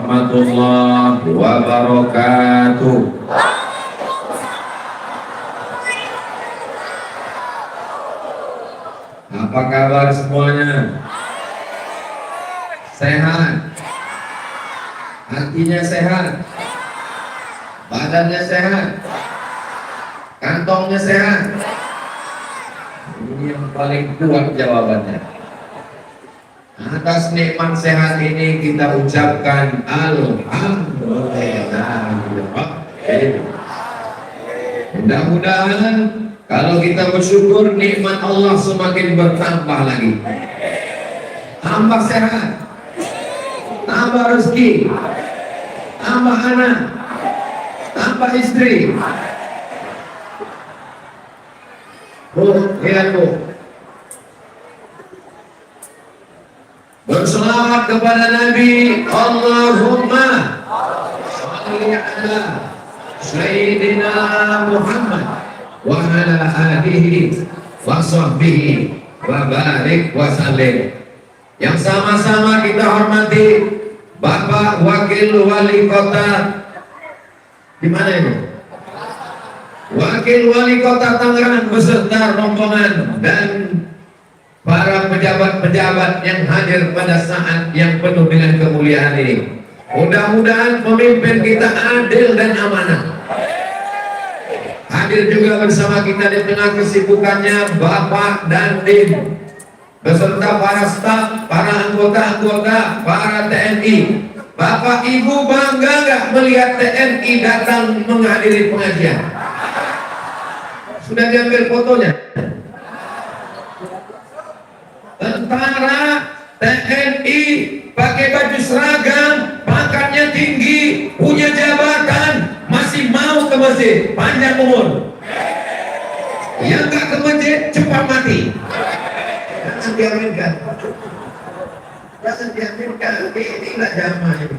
warahmatullahi wabarakatuh. Apa kabar semuanya? Sehat? Hatinya sehat? Badannya sehat? Kantongnya sehat? Ini yang paling kuat jawabannya. Atas nikmat sehat ini kita ucapkan alhamdulillah. Mudah-mudahan kalau kita bersyukur nikmat Allah semakin bertambah lagi. Tambah sehat, tambah rezeki, tambah anak, tambah istri. Lihat Bu, berselawat kepada Nabi. Allahumma shalli ala Sayyidina Muhammad wa ala alihi wa sahbihi wa barik wa sallim. Yang sama-sama kita hormati Bapak Wakil Wali Kota, di mana ini? Wakil Wali Kota Tangerang beserta rombongan dan para pejabat-pejabat yang hadir pada saat yang penuh dengan kemuliaan ini. Mudah-mudahan pemimpin kita adil dan amanah. Hadir juga bersama kita di tengah kesibukannya Bapak Dandim beserta para staf, para anggota-anggota, para TNI. Bapak Ibu bangga nggak melihat TNI datang menghadiri pengajian? Sudah diambil fotonya? Tentara TNI pakai baju seragam, pangkatnya tinggi, punya jabatan, masih mau ke masjid, panjang umur. Yang nggak ke masjid cepat mati. Jangan diaminkan. Jangan diaminkan. Inilah zaman ini.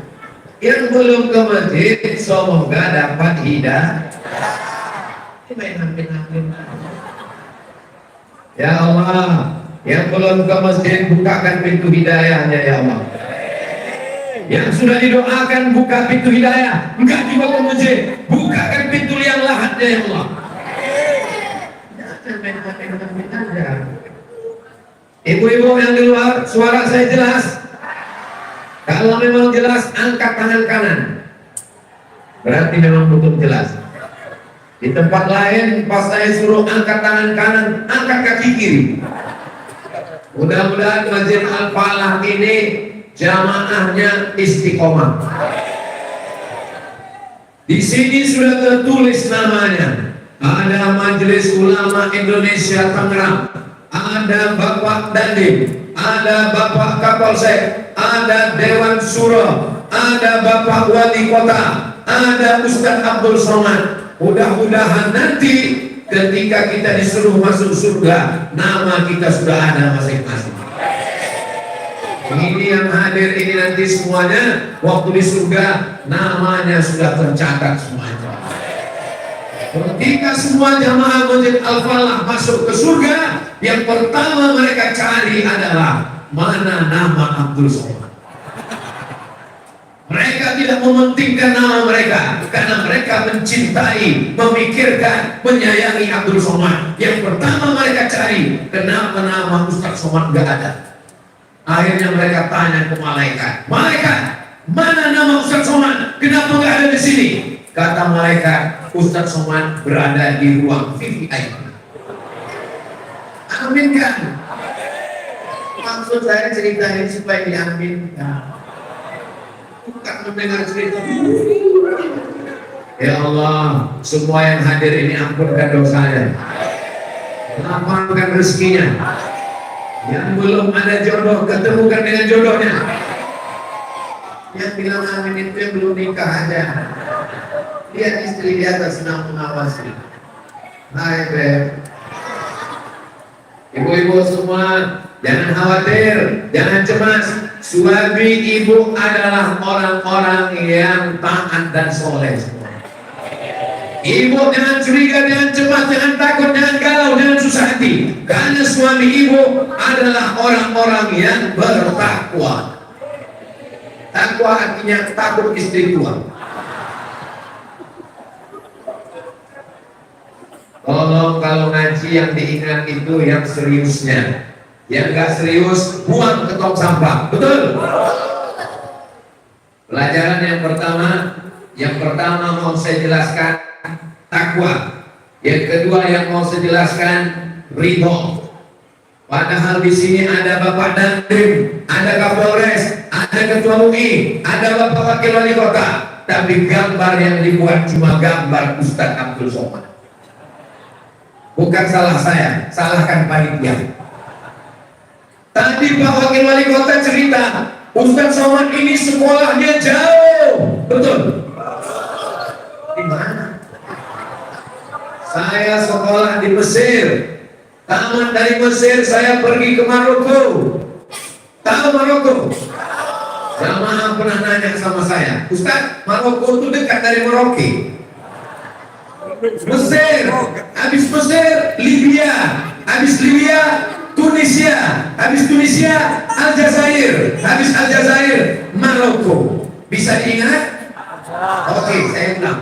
Yang belum ke masjid semoga dapat hidayah. Ya Allah, yang belum ke masjid bukakan pintu hidayahnya ya Allah. Yang sudah didoakan buka pintu hidayah, enggak juga ke masjid, bukakan pintu yang lahatnya ya Allah. Ibu-ibu yang di luar, suara saya jelas? Kalau memang jelas, angkat tangan kanan. Berarti memang betul jelas. Di tempat lain, pas saya suruh angkat tangan kanan, angkat kaki kiri. Mudah-mudahan Masjid Al-Falah ini jamaahnya istiqomah. Di sini sudah tertulis namanya. Ada Majelis Ulama Indonesia Tangerang, ada Bapak Dandim, ada Bapak Kapolsek, ada Dewan Suro, ada Bapak Wali Kota, ada Ustadz Abdul Somad. Mudah-mudahan nanti ketika kita disuruh masuk surga, nama kita sudah ada masing-masing. Ini yang hadir ini nanti semuanya waktu di surga namanya sudah tercatat semuanya. Ketika semua jamaah Masjid Al-Falah masuk ke surga, yang pertama mereka cari adalah mana nama Abdul Somad. Mereka tidak mementingkan nama mereka karena mereka mencintai, memikirkan, menyayangi Abdul Somad. Yang pertama mereka cari, kenapa nama Ustaz Somad gak ada? Akhirnya mereka tanya ke malaikat, malaikat, mana nama Ustaz Somad? Kenapa gak ada di sini? Kata malaikat, Ustaz Somad berada di ruang VIP. Aminkan. Maksud saya cerita ini supaya diaminkan. Bukan mendengar cerita. Ya Allah, semua yang hadir ini ampunkan dosanya, lapangkan rezekinya. Yang belum ada jodoh, ketemukan dengan jodohnya. Yang bilang amin itu yang belum nikah aja. Lihat istri di atas sedang mengawasi. Hai Beb. Ibu-ibu semua, jangan khawatir, jangan cemas. Suami ibu adalah orang-orang yang taat dan soleh. Ibu jangan curiga, jangan cemas, jangan takut, jangan galau, jangan susah hati. Karena suami ibu adalah orang-orang yang bertakwa. Takwa artinya takut istri tua. Tolong kalau ngaji yang diingat itu yang seriusnya. Yang gak serius, buang ke tong sampah. Betul? Pelajaran yang pertama mau saya jelaskan takwa. Yang kedua yang mau saya jelaskan ridho. Padahal di sini ada Bapak Dandim, ada Kapolres, ada Ketua UI, ada Bapak Wakil Wali Kota. Tapi gambar yang dibuat cuma gambar Ustadz Abdul Somad. Bukan salah saya, salahkan panitia. Tadi Pak Wakil Wali Kota cerita, Ustadz Somad ini sekolahnya jauh. Betul? Di mana? Saya sekolah di Mesir. Tamat dari Mesir saya pergi ke Maroko. Tahu Maroko? Jamaah pernah nanya sama saya, Ustaz, Maroko itu dekat dari Merauke. Mesir, habis Mesir, Libya, habis Libya, Tunisia, habis Tunisia, Aljazair, habis Aljazair, Maroko. Bisa diingat? Oke, saya ulang.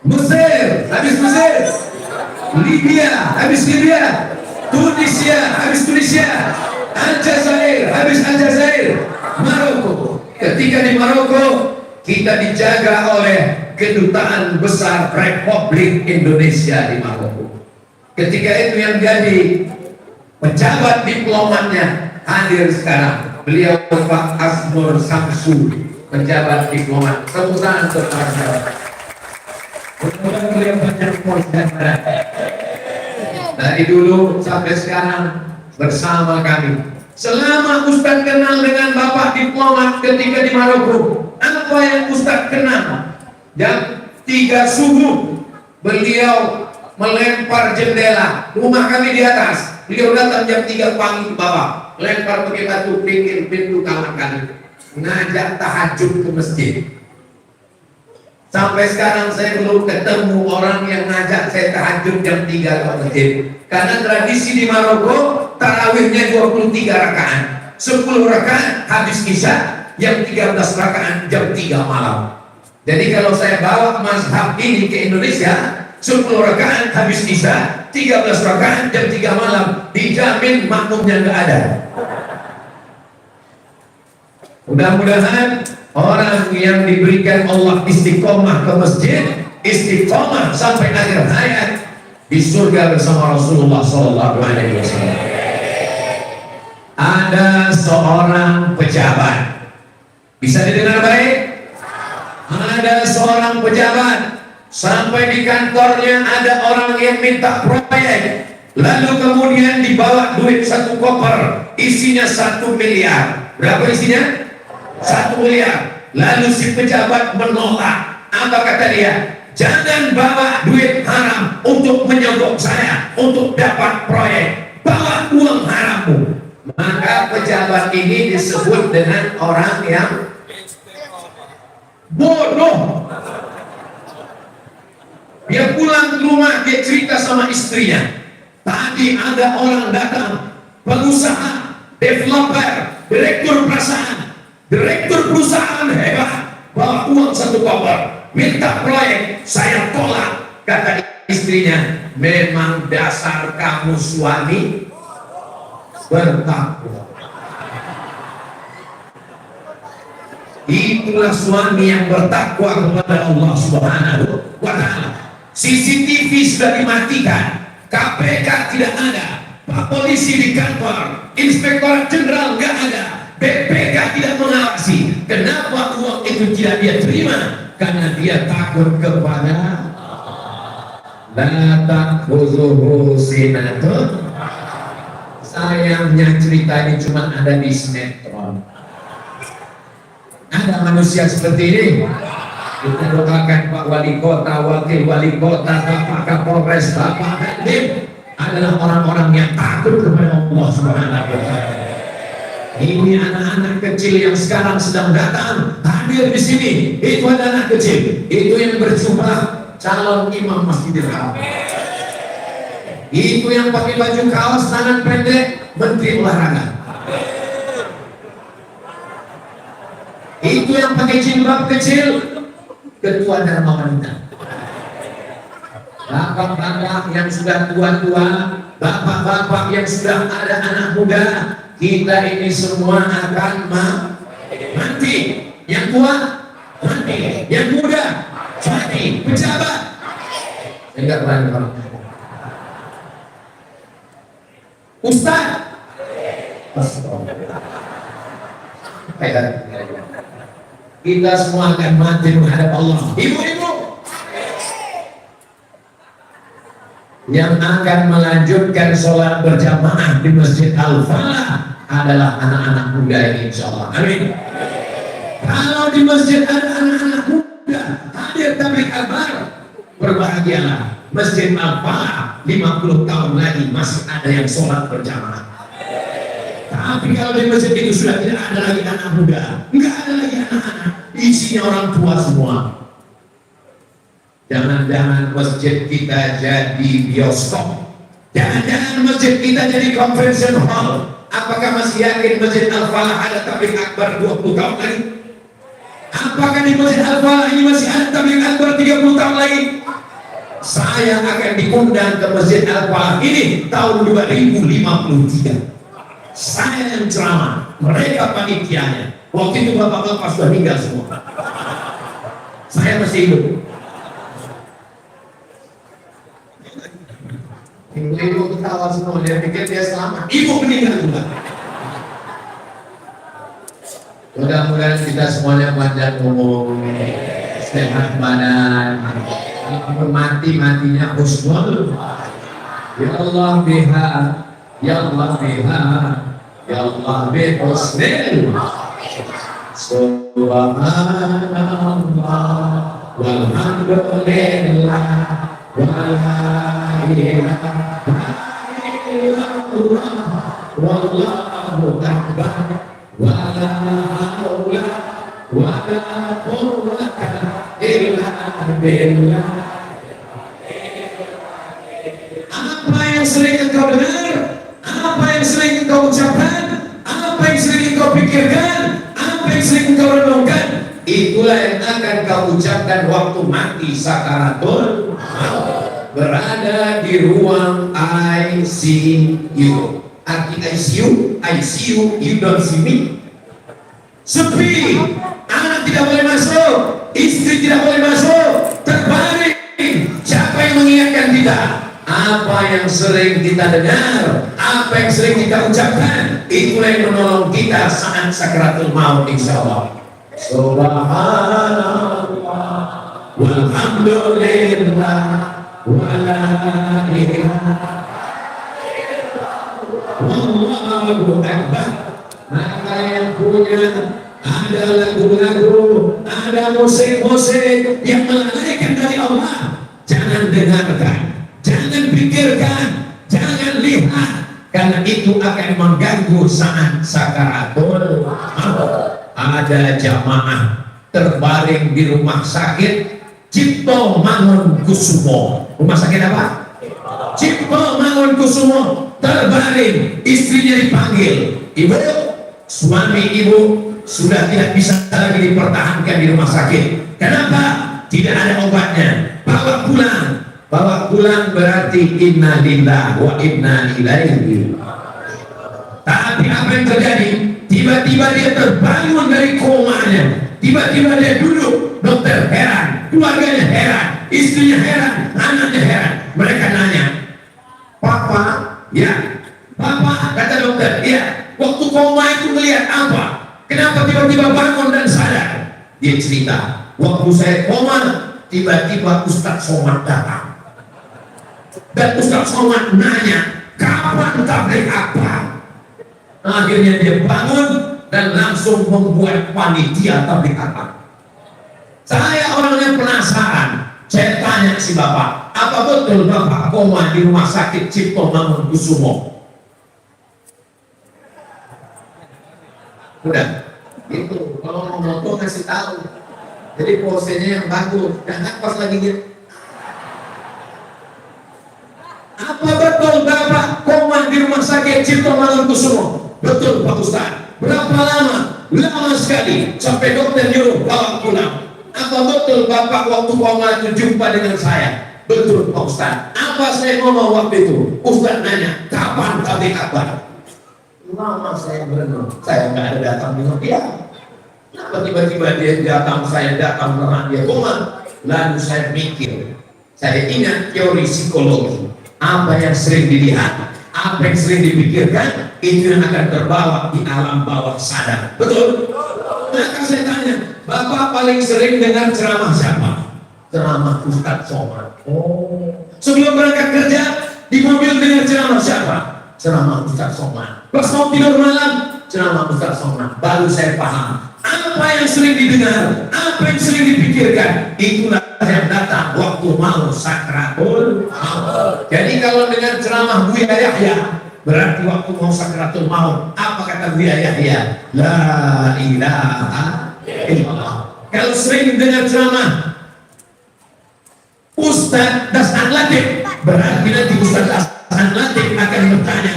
Mesir, habis Mesir, Libya, habis Libya, Tunisia, habis Tunisia, Aljazair, habis Aljazair, Maroko. Ketika di Maroko, kita dijaga oleh Kedutaan Besar Republik Indonesia di Maroko. Ketika itu yang jadi pejabat diplomatnya hadir sekarang. Beliau Pak Asmur Samsu, pejabat diplomat. Tepuk tangan untuk Pak Asmur. Mudah-mudahan beliau banyak dan dari dulu sampai sekarang bersama kami. Selama Ustadz kenal dengan Bapak diplomat ketika di Maroko, apa yang Ustadz kenal? Jam 3 subuh beliau melempar jendela rumah kami di atas. Beliau datang jam 3 pagi ke bawah, lempar pakai batu pintu kamar kami, ngajak tahajud ke masjid. Sampai sekarang saya belum ketemu orang yang ngajak saya tahajud jam 3 ke masjid. Karena tradisi di Maroko, tarawihnya 23 rakaat. 10 rakaat habis isya, yang 13 rakaat jam 3 malam. Jadi kalau saya bawa mazhab ini ke Indonesia, 10 rakaat habis isya, 13 rakaat jam 3 malam, dijamin makmumnya nggak ada. Mudah-mudahan orang yang diberikan Allah istiqomah ke masjid, istiqomah sampai akhir hayat di surga bersama Rasulullah SAW. Ada seorang pejabat, bisa didengar baik? Ada seorang pejabat sampai di kantornya ada orang yang minta proyek, lalu kemudian dibawa duit 1 koper isinya 1 miliar. Berapa isinya? 1 miliar. Lalu si pejabat menolak. Apa kata dia? Jangan bawa duit haram untuk menyogok saya untuk dapat proyek. Bawa uang harammu. Maka pejabat ini disebut dengan orang yang bodoh. Dia pulang ke rumah, dia cerita sama istrinya, tadi ada orang datang, pengusaha, developer, direktur perusahaan hebat, bawa uang 1 koper, minta proyek, saya tolak. Kata istrinya, memang dasar kamu suami bertakwa. Itulah suami yang bertakwa kepada Allah Subhanahu wa Ta'ala. CCTV sudah dimatikan, KPK tidak ada, Pak Polisi di kantor, Inspektorat Jenderal nggak ada, BPK tidak mengawasi. Kenapa uang itu tidak dia terima? Karena dia takut kepada la ta'khuzuhu sinatun. Sayangnya cerita ini cuma ada di sinetron. Ada manusia seperti ini. Kita doakan Pak Wali Kota, Wakil Wali Kota, Bapak Kapolres, Bapak Dandim adalah orang-orang yang takut kepada Allah Subhanahu wa Ta'ala. Ini anak-anak kecil yang sekarang sedang datang hadir di sini. Itu ada anak kecil, itu yang berjumlah calon imam Masjidil Haram. Itu yang pakai baju kaos tangan pendek, menteri olahraga. yang pakai jilbab kecil, ketua Dharma Wanita. Bapak-bapak yang sudah tua-tua, bapak-bapak yang sudah ada anak muda, kita ini semua akan mati. Yang tua mati, yang muda mati, pejabat enggak berani kalau Ustaz kita semua akan mati menghadap Allah. Ibu-ibu yang akan melanjutkan sholat berjamaah di Masjid Al-Falah adalah anak-anak muda ini, insya Allah. Amin. Kalau di masjid ada anak-anak muda hadir tabligh akbar, berbahagialah. Masjid Al-Falah 50 tahun lagi masih ada yang sholat berjamaah. Tapi kalau di masjid itu sudah tidak ada lagi anak muda, nggak ada lagi anak-anak, isinya orang tua semua. Jangan-jangan masjid kita jadi bioskop, jangan-jangan masjid kita jadi convention hall. Apakah masih yakin Masjid Al-Falah ada tabligh akbar 20 tahun lagi? Apakah di Masjid Al-Falah ini masih ada tabligh akbar 30 tahun lagi? Saya akan diundang ke Masjid Al-Falah ini tahun 2053. Saya yang ceramah, mereka panitianya. Waktu itu bapak-bapak sudah meninggal semua. Saya masih hidup. Ibu ketawa semua, dia pikir dia selamat. Ibu meninggal juga. Mudah-mudahan kita semuanya panjang umur, sehat badan, mati-matinya husnul. Ya Allah biha, ya Allah biha, ya Allah bihusnil. Subhanallah walhamdulillah wala ilaha illallah wallahu akbar wala haula wala quwwata illa billah. Apa yang sering engkau dengar, apa yang sering engkau ucapkan, apa yang sering engkau pikirkan, apa yang sering engkau renungkan, itulah yang akan kau ucapkan waktu mati sakaratul maut. Berada di ruang ICU. Arti ICU, you don't see me. Sepi, anak tidak boleh masuk, istri tidak boleh masuk, terbaring. Siapa yang mengingatkan kita? Apa yang sering kita dengar, apa yang sering kita ucapkan, itulah yang menolong kita saat sakaratul maut, insya Allah. Subhanallah walhamdulillah wala ilaha wallahu akbar. Maka yang punya ada lagu-lagu, ada musik-musik yang melalaikan dari Allah, jangan dengarkan, jangan pikirkan, jangan lihat, karena itu akan mengganggu saat sakaratul maut. Ada jamaah terbaring di rumah sakit Cipto Mangunkusumo. Rumah sakit apa? Cipto Mangunkusumo, terbaring, istrinya dipanggil. Ibu, suami ibu sudah tidak bisa lagi dipertahankan di rumah sakit. Kenapa? Tidak ada obatnya. Bawa pulang. Bawa pulang berarti inna lillahi wa inna ilaihi. Tapi apa yang terjadi? Tiba-tiba dia terbangun dari komanya, tiba-tiba dia duduk. Dokter heran, keluarganya heran, istrinya heran, anaknya heran. Mereka nanya, Papa, ya, Papa, kata dokter, iya. Waktu koma itu melihat apa? Kenapa tiba-tiba bangun dan sadar? Dia cerita, waktu saya koma, tiba-tiba Ustadz Somad datang. Dan Ustadz Somad nanya, kapan tabligh akbar? Akhirnya dia bangun dan langsung membuat panitia tabligh akbar. Saya orangnya penasaran. Saya tanya si bapak, apa betul bapak koma di rumah sakit Cipto Mangunkusumo? Udah, itu kalau mau moto ngasih tahu. Jadi posenya yang bagus, jangan pas lagi gitu. Apa betul bapak koma di rumah sakit Kiai Cipto Mangunkusumo. Betul Pak Ustaz. Berapa lama? Lama sekali sampai dokter nyuruh bawa pulang. Apa betul Bapak waktu mau maju jumpa dengan saya? Betul Pak Ustaz. Apa saya ngomong waktu itu? Ustaz nanya, kapan tadi kabar? Lama saya berenung, saya nggak ada datang dengan dia. Kenapa tiba-tiba dia datang, saya datang, karena dia koma? Lalu saya mikir, saya ingat teori psikologi. Apa yang sering dilihat, apa yang sering dipikirkan, itu yang akan terbawa di alam bawah sadar. Betul? Maka saya tanya, Bapak paling sering dengar ceramah siapa? Ceramah Ustadz Somad. Oh. Sebelum berangkat kerja, di mobil dengar ceramah siapa? Ceramah Ustadz Somad. Pas mau tidur malam, ceramah Ustadz Somad. Baru saya paham, apa yang sering didengar, apa yang sering dipikirkan, itulah yang datang waktu mau sakratul maut. Jadi kalau dengar ceramah Buya Yahya, berarti waktu mau sakratul maut. Apa kata Buya Yahya? La ilaha illallah. Kalau sering dengar ceramah Ustadz Dastan Latif, berarti nanti Ustadz Dastan Latif akan bertanya,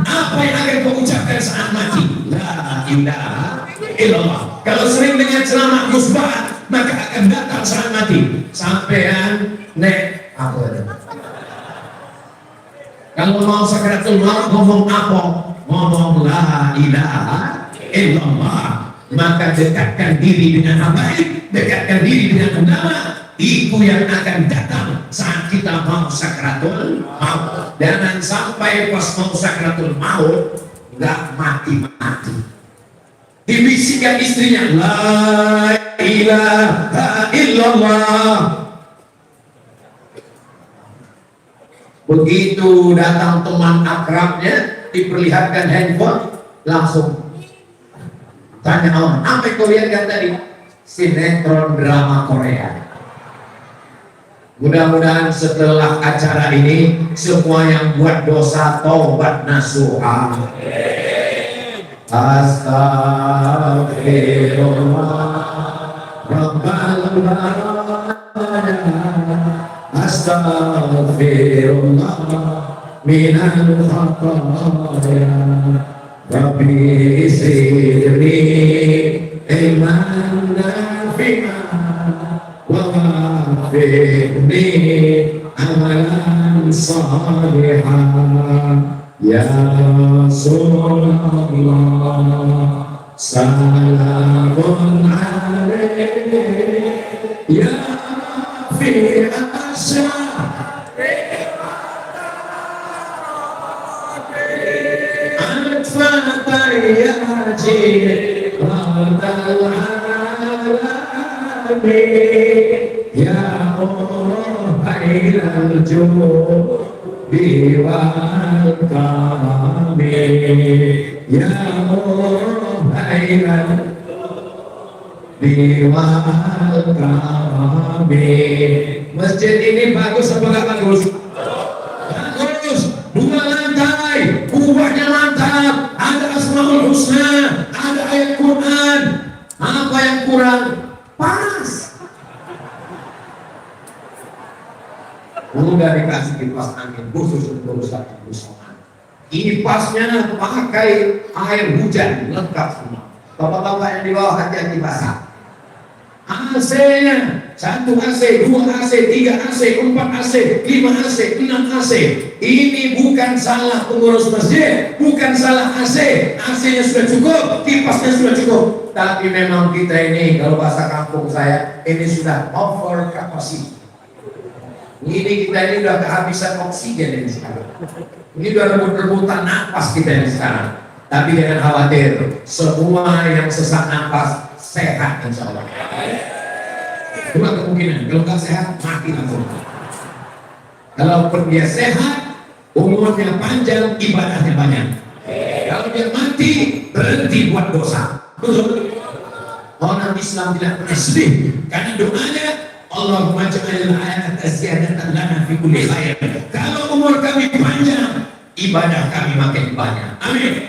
apa yang akan kau ucapkan saat mati? La ilaha illallah. Kalau sering dengar ceramah Gus Bahat, maka akan datang saat mati. Sampean nek apa itu? Kalau mau sakratul maut ngomong apa? Ngomong la ilaha illallah. Maka dekatkan diri dengan baik, dekatkan diri dengan agama. Itu yang akan datang saat kita mau sakratul maut. Jangan sampai pas mau sakratul maut nggak mati-mati. Dibisikkan istrinya, la ilaha illallah. Begitu datang teman akrabnya, diperlihatkan handphone, langsung tanya orang, apa yang kau lihat kan tadi? Sinetron drama Korea. Mudah-mudahan setelah acara ini, semua yang buat dosa taubat nasuha. Astaghfirullah Rabbana Astaghfirullah minal khataya Rabbi zidni ilman nafi'an wa wafiqni amalan salihan. Ya Rasulullah salamun alaik ya fi asyari atfatayajir radal alamin ya Allah ilal jumud Biwal kami ya Muhairan Biwal kami. Masjid ini bagus apa nggak bagus? Bagus. 2 lantai, kubahnya mantap, ada Asmaul Husna, ada ayat Quran. Apa yang kurang? Panas. Udah dikasih kipas angin khusus untuk Ustaz Abdul Somad. Kipasnya pakai air hujan lengkap semua. Bapak-bapak yang di bawah hati-hati basah. AC-nya 1 AC, 2 AC, 3 AC, 4 AC, 5 AC, 6 AC. Ini bukan salah pengurus masjid, bukan salah AC. AC-nya sudah cukup, kipasnya sudah cukup. Tapi memang kita ini, kalau bahasa kampung saya, ini sudah over capacity. Ini kita ini udah kehabisan oksigen ini sekarang. Ini udah rebut-rebutan napas kita ini sekarang. Tapi jangan khawatir, semua yang sesak napas sehat insya Allah. Dua kemungkinan, kalau nggak sehat mati langsung. Kalau dia sehat, umurnya panjang, ibadahnya banyak. Kalau dia mati, berhenti buat dosa. Betul. Orang Islam tidak pernah sedih karena doanya Allahumma ja'alil hayata ziyadatan lana fi kulli khair. Kalau umur kami panjang, ibadah kami makin banyak. Amin.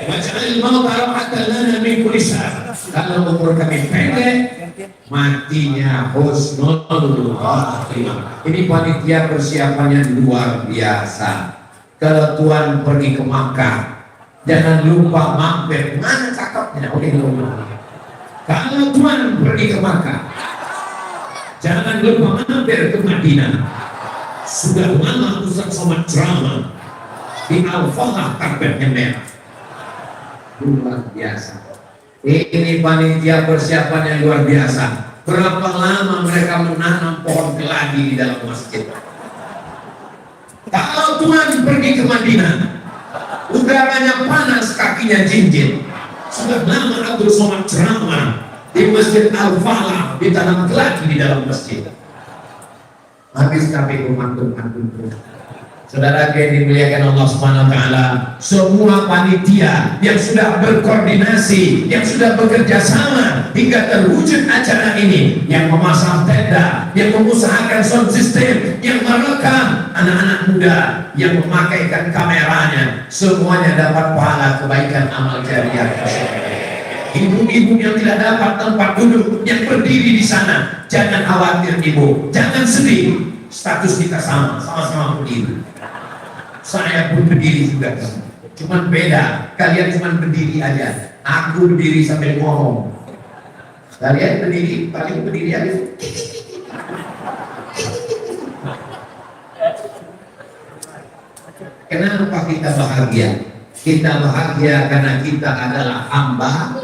Wa ja'alil mauta rahatan lana min kulli syarr. Kalau umur kami pendek, matinya husnul khatimah. Ini panitia persiapannya luar biasa. Kalau Tuhan pergi ke Makkah, Jangan lupa mampir. Mana cakapnya? Oke, kalau Tuhan pergi ke Makkah, jangan lupa mampir ke Madinah. Sudah lama Ustaz Somad ceramah di Al-Falah, karpetnya merah. Luar biasa. Ini panitia persiapan yang luar biasa. Berapa lama mereka menanam pohon keladi di dalam masjid. Kalau Tuhan pergi ke Madinah, udaranya panas, kakinya jinjit. Sudah lama Abdul Somad ceramah di Masjid Al-Falah, ditanam keladi di dalam masjid. Habis tapi umat-umat. Saudara yang dimuliakan Allah Subhanahu wa taala, semua panitia yang sudah berkoordinasi, yang sudah bekerja sama hingga terwujud acara ini, yang memasang tenda, yang mengusahakan sound system, yang merekam anak-anak muda, yang memakaikan kameranya, semuanya dapat pahala kebaikan amal jariah. Ibu-ibu yang tidak dapat tempat duduk, yang berdiri di sana, jangan khawatir ibu, jangan sedih. Status kita sama-sama berdiri. Saya pun berdiri juga, cuman beda. Kalian cuman berdiri aja, aku berdiri sambil ngomong. Kalian berdiri, paling berdiri aja. Kenapa kita bahagia? Kita bahagia karena kita adalah hamba.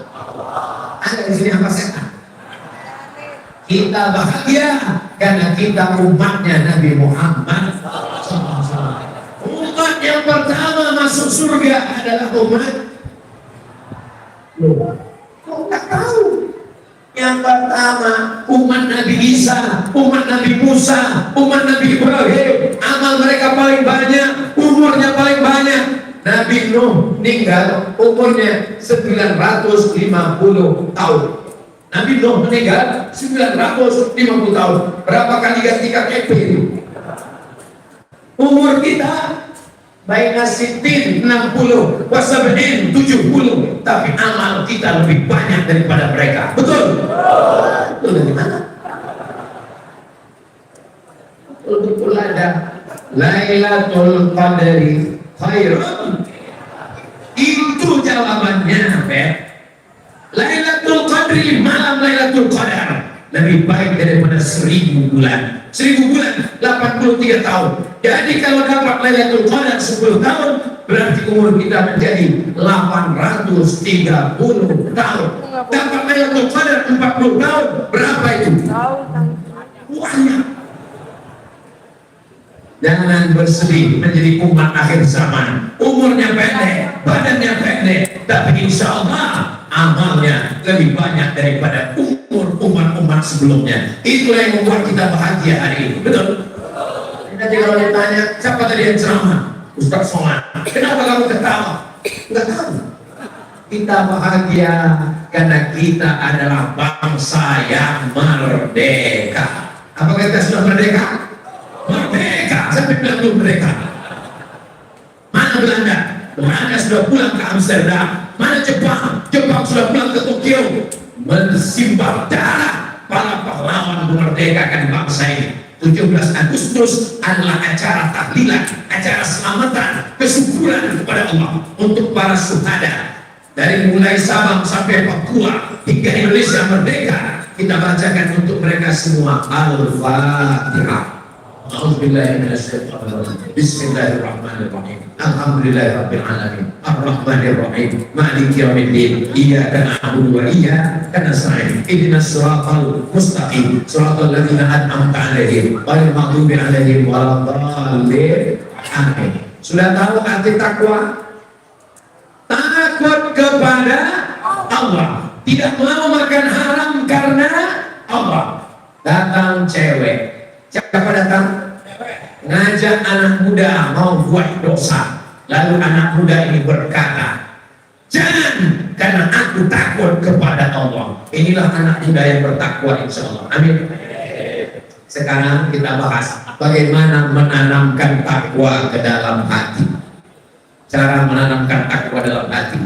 Ada di sini hamba setan. Kita bahagia karena kita umatnya Nabi Muhammad. Umat yang pertama masuk surga adalah umat. Loh, kok nggak tahu? Yang pertama umat Nabi Isa, umat Nabi Musa, umat Nabi Ibrahim. Amal mereka paling banyak, umurnya paling banyak. Nabi Nuh meninggal umurnya 950 tahun. Nabi Nuh meninggal 950 tahun. Berapa kali ganti KTP itu? Umur kita baina sitin 60, wasab'in 70, tapi amal kita lebih banyak daripada mereka. Betul? Betul dari mana? Betul ada Lailatul Qadri khairun. Itu jawabannya, Pak. Lailatul Qadri, malam Lailatul Qadar lebih baik daripada 1000 bulan. 1000 bulan 83 tahun. Jadi kalau dapat Lailatul Qadar 10 tahun, berarti umur kita menjadi 830 tahun. Dapat Lailatul Qadar 40 tahun, berapa itu? Banyak. Jangan bersedih menjadi umat akhir zaman. Umurnya pendek, badannya pendek, tapi insya Allah amalnya lebih banyak daripada umur umat-umat sebelumnya. Itulah yang membuat kita bahagia hari ini. Betul? Nanti kalau ditanya, siapa tadi yang ceramah? Ustaz Somad. Kenapa kamu ketawa? Enggak tahu. Kita bahagia karena kita adalah bangsa yang merdeka. Apakah kita sudah merdeka? Merdeka. Sampai bilang belum merdeka. Mana Belanda? Belanda sudah pulang ke Amsterdam. Mana Jepang? Jepang sudah pulang ke Tokyo, mensimbah darah para pahlawan memerdekakan bangsa ini. 17 Agustus adalah acara tahlilan, acara selamatan, kesyukuran kepada Allah untuk para syuhada. Dari mulai Sabang sampai Papua hingga Indonesia merdeka, kita bacakan untuk mereka semua Al-Fatihah. Bismillahirrahmanirrahim. Alhamdulillahirabbil alamin. Arrahmanirrahim. Maliki yaumiddin. Iyyaka na'budu wa iyyaka nasta'in. Ihdinas siratal mustaqim. Siratal ladzina an'amta 'alaihim ghairil maghdubi 'alaihim waladdallin. Amin. Sudah tahu arti takwa? Takut kepada Allah. Tidak mau makan haram karena Allah. Datang cewek. Siapa datang? Ngajak anak muda mau buat dosa. Lalu anak muda ini berkata, jangan, karena aku takut kepada Allah. Inilah anak muda yang bertakwa, insya Allah. Amin. Sekarang kita bahas bagaimana menanamkan takwa ke dalam hati. Cara menanamkan takwa dalam hati.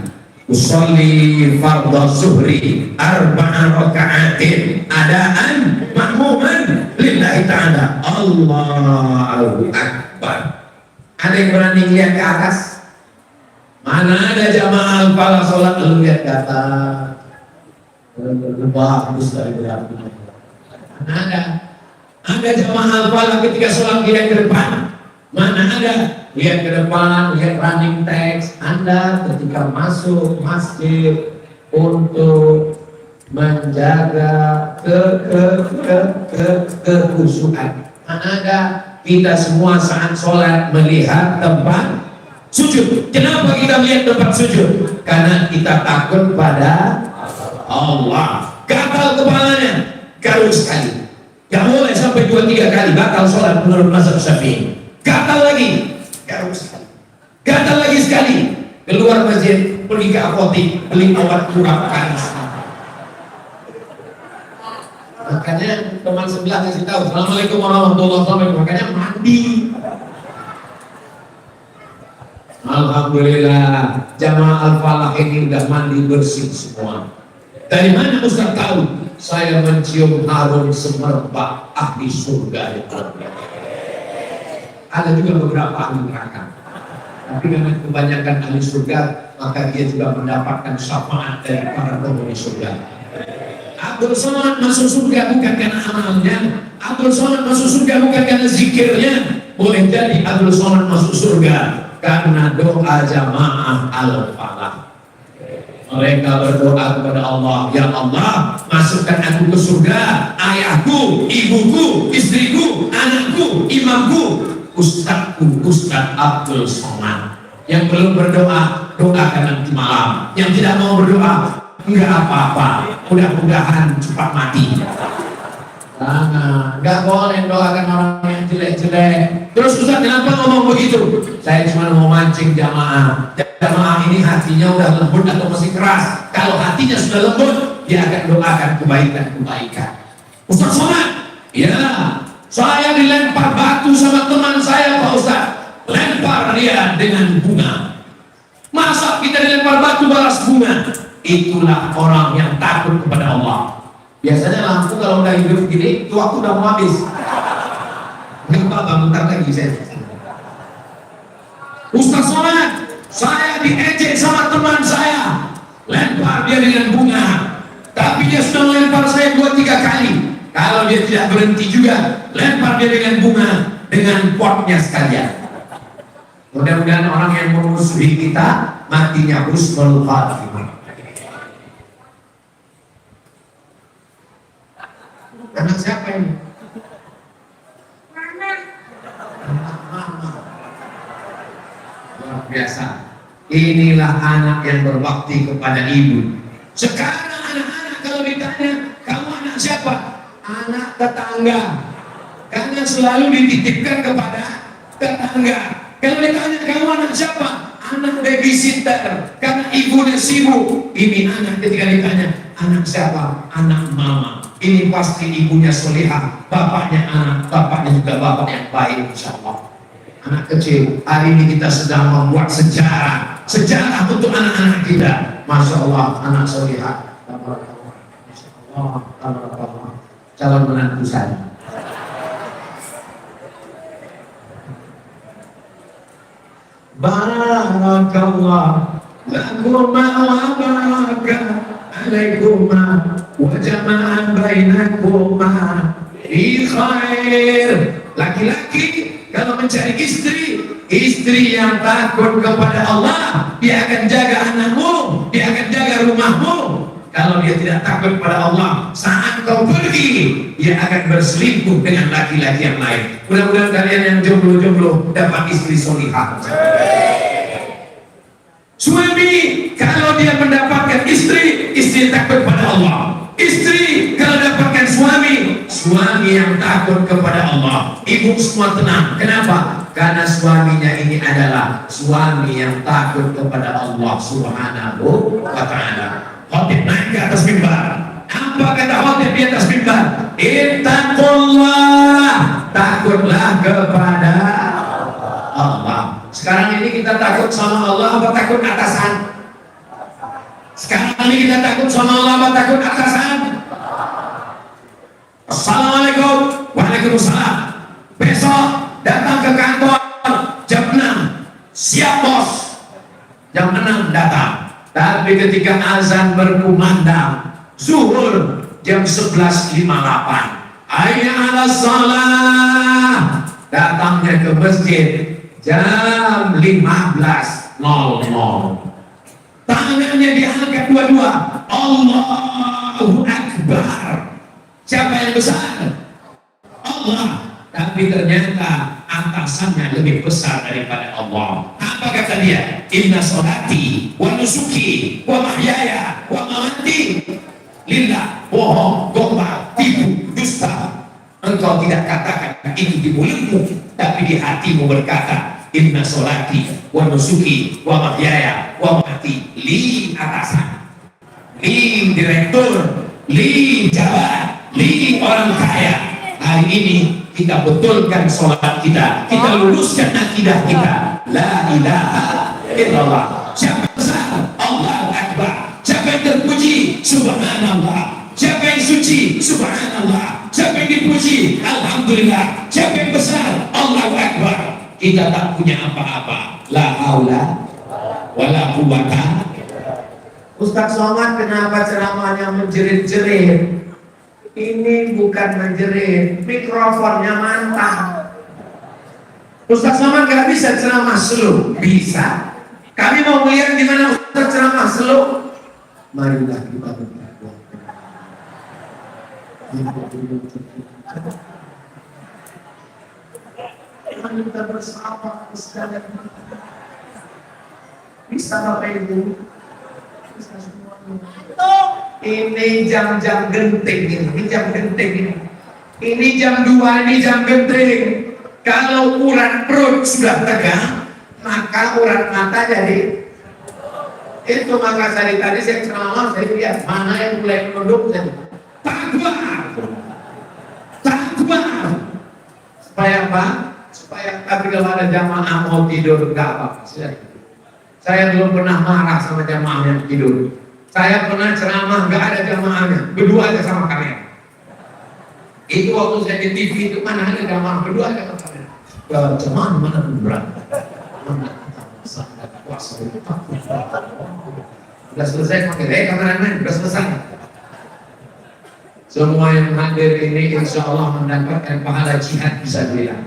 Usolli fardhu zuhri arba'a raka'atin adaan makmuman lillahi ta'ala. Allahu Akbar. Ada yang berani lihat ke atas? Mana ada jamaah al-falah sholat lalu lihat kata bagus dari berarti. Mana ada? Ada jamaah al-falah ketika sholat lihat ke depan. Mana ada? Lihat ke depan, lihat running text. Anda ketika masuk masjid untuk menjaga kekhusyuan. Mana ada? Kita semua saat sholat melihat tempat sujud. Kenapa kita melihat tempat sujud? Karena kita takut pada Allah. Gatal kepalanya, garuk sekali. Gak boleh sampai 2-3 kali batal sholat menurut mazhab Syafi'i. Gatal lagi, garuk sekali. Gatal lagi sekali. Keluar masjid, pergi ke apotik, beli obat kurang panas. Makanya teman sebelah kasih tahu, Assalamualaikum warahmatullahi wabarakatuh. Makanya mandi. Alhamdulillah, jamaah al-falah ini udah mandi bersih semua. Dari mana Ustaz tahu? Saya mencium harum semerbak ahli surga. Ada juga beberapa ahli neraka. Tapi karena kebanyakan ahli surga, maka dia juga mendapatkan syafaat dari para penghuni surga. Abdul Somad masuk surga bukan karena amalnya. Abdul Somad masuk surga bukan karena zikirnya. Boleh jadi Abdul Somad masuk surga karena doa jamaah al-falah. Mereka berdoa kepada Allah, ya Allah, masukkan aku ke surga, ayahku, ibuku, istriku, anakku, imamku, ustadku, Ustadz Abdul Somad. Yang belum berdoa, doakan nanti malam. Yang tidak mau berdoa, enggak apa-apa, mudah-mudahan cepat mati. Enggak boleh doakan orang yang jelek-jelek. Terus Ustaz kenapa ngomong begitu? Saya cuma mau mancing jamaah. Jamaah ini hatinya udah lembut atau masih keras. Kalau hatinya sudah lembut, dia akan doakan kebaikan-kebaikan. Ustaz Somad, ya, saya dilempar batu sama teman saya Pak Ustaz. Lempar dia dengan bunga. Masa kita dilempar batu balas bunga? Itulah orang yang takut kepada Allah. Biasanya lampu kalau udah hidup gini, itu waktu udah mau habis. Nggak apa-apa, bentar lagi saya. Ustaz Somad, saya diejek sama teman saya. Lempar dia dengan bunga. Tapi dia sudah melempar saya 2-3 kali. Kalau dia tidak berhenti juga, lempar dia dengan bunga, dengan potnya sekalian. Mudah-mudahan orang yang memusuhi kita, matinya husnul khatimah. Anak siapa ini? Mama. Luar biasa. Inilah anak yang berbakti kepada ibu. Sekarang anak-anak kalau ditanya, kamu anak siapa? Anak tetangga. Karena selalu dititipkan kepada tetangga. Kalau ditanya, kamu anak siapa? Anak babysitter. Karena ibunya sibuk. Ini anak ketika ditanya, anak siapa? Anak mama. Ini pasti ibunya solihah, bapaknya anak, bapaknya juga bapak yang baik, insya Allah. Anak kecil, hari ini kita sedang membuat sejarah untuk anak-anak kita. Masya Allah, anak solihah. Masya Allah, calon menantu saya. Barakallah lakuma wa baraka alaikuma wa jama'an bainakuma fi khair. Laki-laki kalau mencari istri yang takut kepada Allah, dia akan jaga anakmu, dia akan jaga rumahmu. Kalau dia tidak takut kepada Allah, saat kau pergi, dia akan berselingkuh dengan laki-laki yang lain. Mudah-mudahan kalian yang jomblo-jomblo dapat istri solihah. Suami, kalau dia mendapatkan istri takut kepada Allah. Istri, kalau dapatkan suami yang takut kepada Allah. Ibu semua tenang. Kenapa? Karena suaminya ini adalah suami yang takut kepada Allah Subhanahu wa ta'ala. Khotib naik ke atas mimbar. Apa kata khotib di atas mimbar? Ittaqullah, takutlah kepada Allah. Sekarang ini kita takut sama Allah apa takut atasan? Sekarang ini kita takut sama Allah apa takut atasan? Assalamualaikum. Waalaikumsalam. Besok datang ke kantor jam 6. Siap bos. jam 6 datang. Tapi ketika azan berkumandang zuhur jam 11.58, hayya 'alas shalah, datangnya ke masjid jam 15.00. Tangannya diangkat dua-dua, Allahu Akbar. Siapa yang besar? Allah. Tapi ternyata atasannya lebih besar daripada Allah. Apa kata dia? Inna sholati wa nusuki wa mahyaya wa mamati lillah. Bohong, gombal, tipu, dusta. Engkau tidak katakan itu di mulutmu, tapi di hatimu berkata inna sholati wa nusuki wa mahyaya wa mamati li atasan, li direktur, li jabat, li orang kaya. Hari ini kita betulkan sholat kita, kita luruskan akidah kita. La ilaha illallah. Siapa besar? Allahu Akbar. Siapa yang terpuji? Subhanallah. Siapa yang suci? Subhanallah. Siapa yang dipuji? Alhamdulillah. Siapa yang besar? Allahu Akbar. Kita tak punya apa-apa. La haula wala quwwata. Ustaz Somad kenapa ceramahnya menjerit-jerit? Ini bukan menjerit, mikrofonnya mantap. Ustaz Somad gak bisa ceramah slow. Bisa. Kami mau melihat di mana Ustaz ceramah slow. Marilah kita berdoa. Kita bersama sekalian. Bisa Bapak Ibu? Bisa semuanya. Ini jam-jam genting ini jam genting ini. Ini jam 2, ini jam genting. Kalau urat perut sudah tegang, maka urat mata jadi itu. Maka tadi saya ceramah, saya lihat mana yang mulai menunduk. Takwa. Supaya apa? Supaya tapi kalau ada jamaah mau tidur enggak apa-apa. Saya belum pernah marah sama jamaah yang tidur. Saya pernah ceramah nggak ada jamaahnya, berdua aja sama kamera. Itu waktu saya di TV itu mana ada jamaah, berdua aja sama kamera. Jemaah mana berat? Mana sangat kuasa itu. Sudah selesai pakai kameramen, sudah selesai. Semua yang hadir ini insya Allah mendapatkan pahala jihad bisa bilang.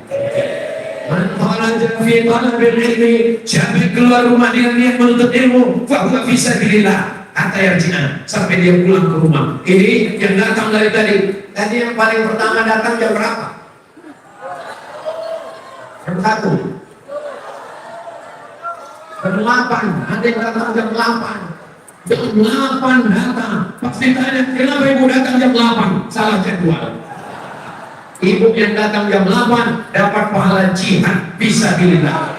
Man kharaja fi talabil ilmi, siapa yang keluar rumah dengan niat menuntut ilmu, fahuwa fi sabilillah. Kata yarji'ah sampai dia pulang ke rumah. Ini yang datang dari tadi. Tadi yang paling pertama datang jam berapa? Jam 1. Jam 8. Ada yang datang jam 8. Jam 8 datang. Pasti tanya, kenapa ibu datang jam 8? Salah jadwal. Ibu yang datang jam 8 dapat pahala jihad fisabilillah.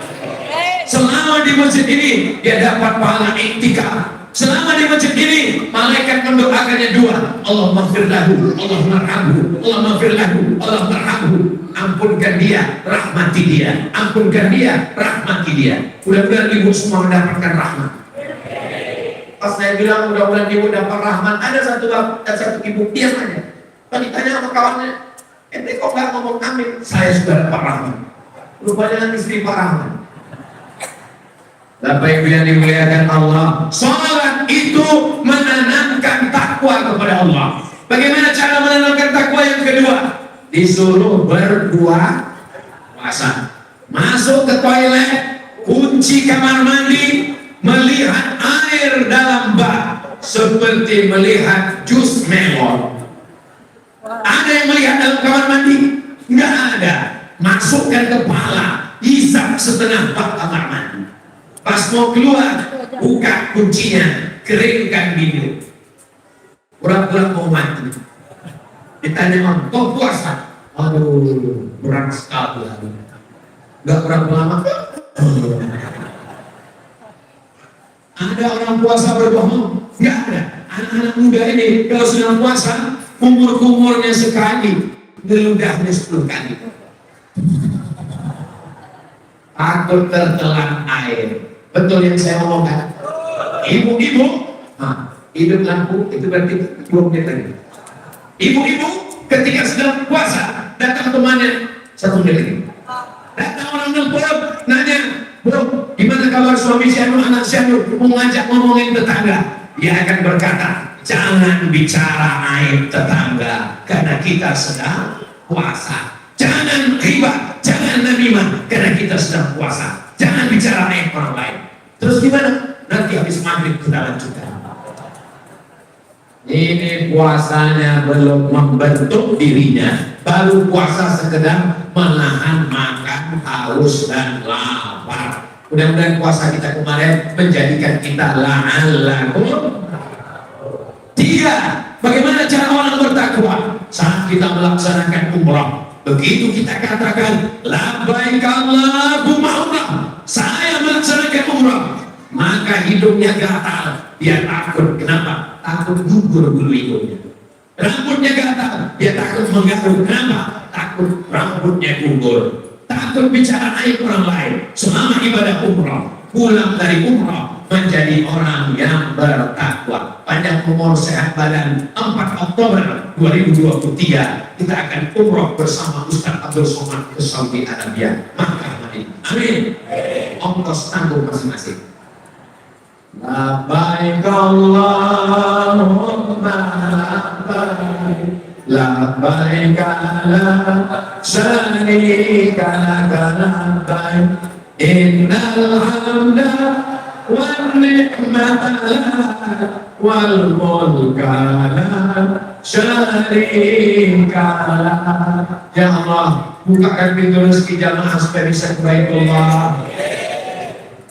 Selama di masjid ini dia dapat pahala iktikaf. Selama di masjid ini malaikat mendoakannya dua, Allah maghfir lahu, Allah marhamhu, Allah maghfir lahu, Allah marhamhu. Ampunkan dia, rahmati dia. Ampunkan dia, rahmati dia. Mudah-mudahan ibu semua mendapatkan rahmat. Pas saya bilang mudah-mudahan ibu dapat rahmat, ada satu ibu diam aja. Pas ditanya sama kawannya, ente kok nggak ngomong amin? Saya sudah dapat rahmat. Rupanya istri Pak Rahmat. Bapak Ibu yang dimuliakan Allah, salat itu menanamkan takwa kepada Allah. Bagaimana cara menanamkan takwa yang kedua? Disuruh berpuasa. Masuk ke toilet, kunci kamar mandi, melihat air dalam bak seperti melihat jus melon. Ada yang melihat dalam kamar mandi? Enggak ada. Masukkan kepala, hisap setengah bak kamar mandi. Pas mau keluar, buka kuncinya, keringkan bibir. Pura-pura mau mati. Ditanya orang, kau puasa? Aduh, berat sekali. Gak berapa lama. Ada orang puasa berbohong? Gak ada. Anak-anak muda ini kalau sudah puasa, kumur-kumurnya sekali, geludahnya 10 kali. Takut tertelan air. Betul yang saya ngomongkan. Ibu-ibu, hidup lampu itu berarti 2 menit lagi. Ibu-ibu ketika sedang puasa datang temannya 1 menit lagi. Datang orang nelpon nanya, bro, Gimana kabar suami si anu, anak si anu, mengajak ngomongin tetangga, dia akan berkata, jangan bicara aib tetangga karena kita sedang puasa. Jangan riba, jangan namimah karena kita sedang puasa. Jangan bicara aib orang lain. Terus gimana? Nanti habis maghrib kita lanjutkan. Ini puasanya belum membentuk dirinya, baru puasa sekedar menahan makan, haus dan lapar. Mudah-mudahan puasa kita kemarin menjadikan kita la'allakum. Tiga, bagaimana cara orang bertakwa saat kita melaksanakan umrah? Begitu kita katakan labbaik Allahumma umrah, saya melaksanakan umrah, maka hidungnya gatal, dia takut. Kenapa? Takut gugur bulu hidungnya. Rambutnya gatal, dia takut mengganggu. Kenapa? Takut rambutnya gugur. Takut bicara aib orang lain. Selama ibadah umrah, pulang dari umrah menjadi orang yang bertakwa. Panjang umur sehat badan. 4 Oktober 2023 kita akan umrah bersama Ustaz Abdul Somad ke Saudi Arabia, Makkah Madinah. Amin. Ongkos tanggung masing-masing. Labbaik Allahumma labbaik, labbaik la syarika laka labbaik, innal hamda wan ni'mata lak wal mulka la syarika lak. Ya Allah, bukakan pintu rezeki jamaah supaya bisa ke Baitullah.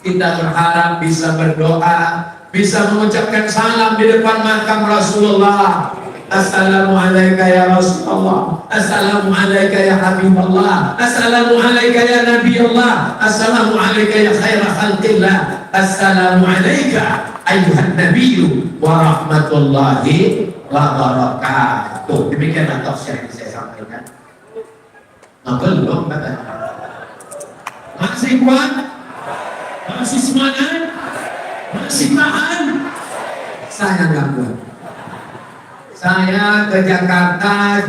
Kita berharap bisa berdoa, bisa mengucapkan salam di depan makam Rasulullah. Assalamualaikum ya Rasulullah, Assalamualaikum ya Habibullah, Assalamualaikum ya Nabi Allah, Assalamualaikum ya khairah khalqillah, Assalamualaikum ayuhan Nabiyyu wa rahmatullahi wa barakatuh. Demikianlah tafsir yang saya sampaikan. Belum kata. Masih kuat? Masih semangat? Masih tahan? Saya nggak kuat. Saya ke Jakarta,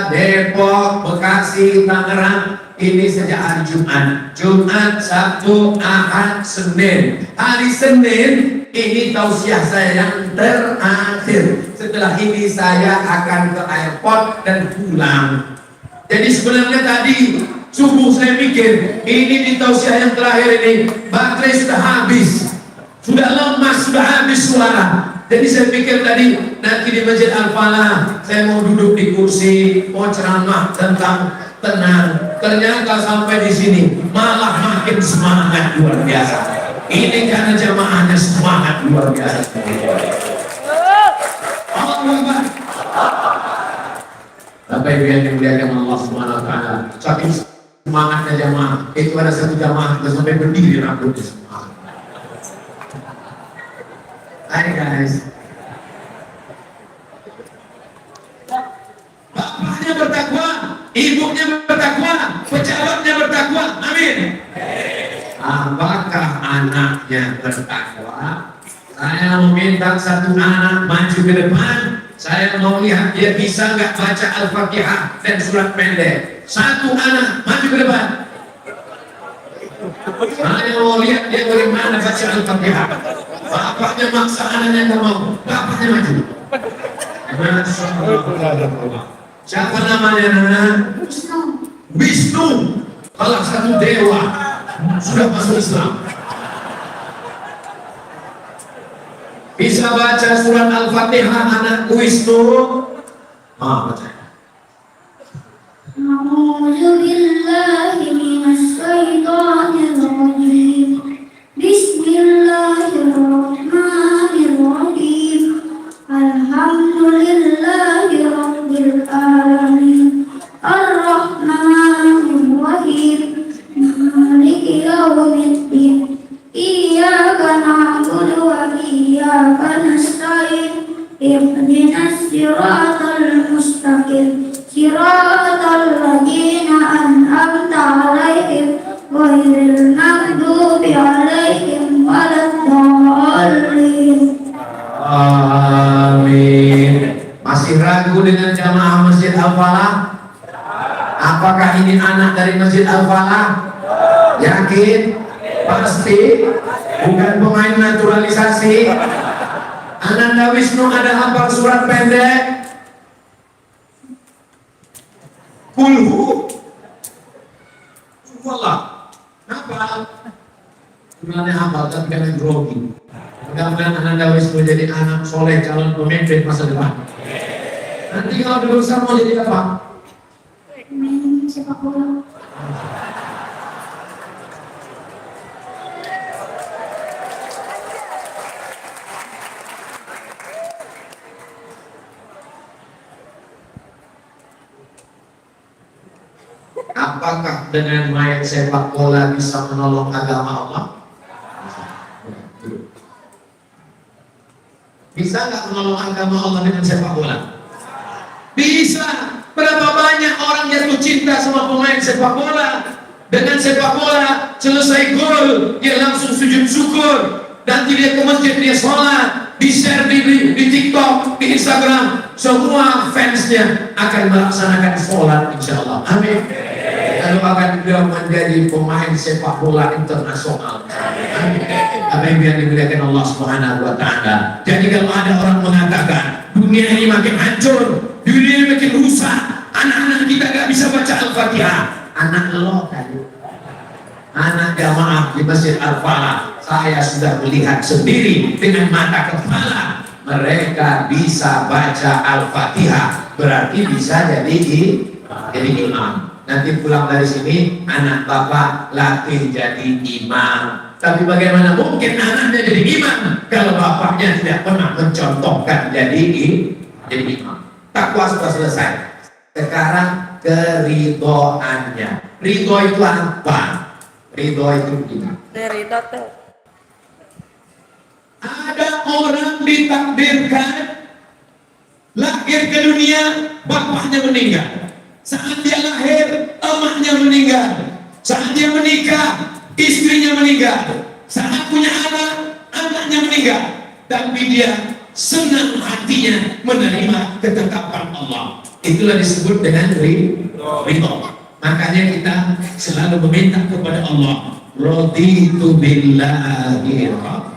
Depok, Bekasi, Tangerang ini sejak hari Jumat, Sabtu, Ahad, Senin. Hari Senin ini tausiah saya yang terakhir. Setelah ini saya akan ke airport dan pulang. Jadi sebenarnya tadi subuh saya pikir ini di tausiah yang terakhir ini baterai sudah habis, sudah lemas, sudah habis suara. Jadi saya pikir tadi nanti di Masjid Al-Falah saya mau duduk di kursi, mau ceramah tentang tenang. Ternyata sampai di sini malah makin semangat luar biasa. Ini karena jamaahnya semangat luar biasa. Allah. Bapak Ibu yang dimuliakan Allah Subhanahu wa taala, saking semangatnya jamaah, itu ada satu jamaah sampai berdiri rambutnya semua. Hai guys. Bapaknya bertakwa, ibunya bertakwa, pejabatnya bertakwa. Amin. Apakah anaknya bertakwa? Saya meminta satu anak maju ke depan. Saya mau lihat dia bisa nggak baca Al-Fatihah dan surat pendek. Satu anak maju ke depan. Saya mau lihat dia bagaimana baca Al-Fatihah. Bapaknya maksa anaknya nggak mau. Bapaknya maju. Masya Allah. Siapa namanya Nana? Wisnu. Salah satu dewa sudah masuk Islam. Bisa baca surat Al-Fatihah anak Wisnu? Baca. A'udzu billahi minasy syaithanir rajim. Bismillahirrahmanirrahim. Alhamdulillahi rabbil alamin. Ar-Rahmanir Rahim. Maliki yaumiddin. Iyyaka na'budu wa iyyaka nasta'in. Ihdinas siratal mustaqim. Siratal ladzina an'amta 'alaihim ghairil maghdubi 'alaihim waladdallin. Amin. Masih ragu dengan jamaah Masjid Al-Falah? Apakah ini anak dari Masjid Al-Falah? Yakin? Pasti bukan pemain naturalisasi. Ananda Wisnu ada hafal surat pendek? Kulhu. Wallah. Hafal. Sebenarnya hafal tapi jangan grogi. Mudah-mudahan Ananda Wisnu jadi anak soleh calon pemimpin masa depan. Nanti kalau udah besar mau jadi apa? Main sepak bola. Apakah dengan main sepak bola bisa menolong agama Allah? Bisa nggak menolong agama Allah dengan sepak bola? Bisa. Berapa banyak orang jatuh cinta sama pemain sepak bola? Dengan sepak bola selesai gol dia langsung sujud syukur, dan dia ke masjid, dia sholat, di share di TikTok, di Instagram, semua fansnya akan melaksanakan sholat insya Allah. Amin. Lalu akan beliau menjadi pemain sepak bola internasional. Apa yang dimuliakan Allah Subhanahu wa Ta'ala. Jadi kalau ada orang mengatakan dunia ini makin hancur, dunia ini makin rusak, anak-anak kita gak bisa baca Al-Fatihah, anak lo tadi, anak jamaah di Masjid Al-Falah, saya sudah melihat sendiri dengan mata kepala mereka bisa baca Al-Fatihah, berarti bisa jadi imam. Nanti pulang dari sini anak bapak latih jadi imam. Tapi bagaimana mungkin anaknya jadi imam kalau bapaknya tidak pernah mencontohkan jadi imam? Takwa sudah selesai. Sekarang keridhoannya. Ridho itu apa? Ridho itu gini. Ada orang ditakdirkan lahir ke dunia, bapaknya meninggal. Saat dia lahir, emaknya meninggal. Saat dia menikah, istrinya meninggal. Saat punya anak, anaknya meninggal. Tapi dia senang hatinya menerima ketetapan Allah. Itulah disebut dengan ridho. Makanya kita selalu meminta kepada Allah, raditu billahi rabba.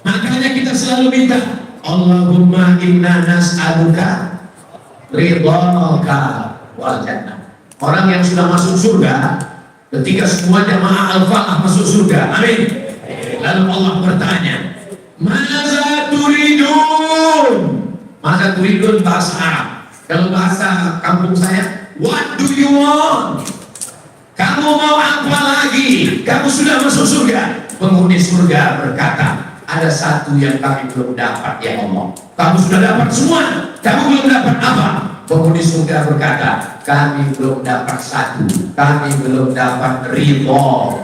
Makanya kita selalu minta, Allahumma inna nas'aluka ridhaka wal jannah. Orang yang sudah masuk surga, ketika semua jamaah Al-Falah masuk surga, amin. Lalu Allah bertanya, maza turidun? Maza turidun bahasa Arab. Kalau bahasa kampung saya, what do you want? Kamu mau apa lagi? Kamu sudah masuk surga. Penghuni surga berkata, ada satu yang kami belum dapat ya Allah. Kamu sudah dapat semua, kamu belum dapat apa? Penghuni surga berkata, kami belum dapat satu, kami belum dapat ridho.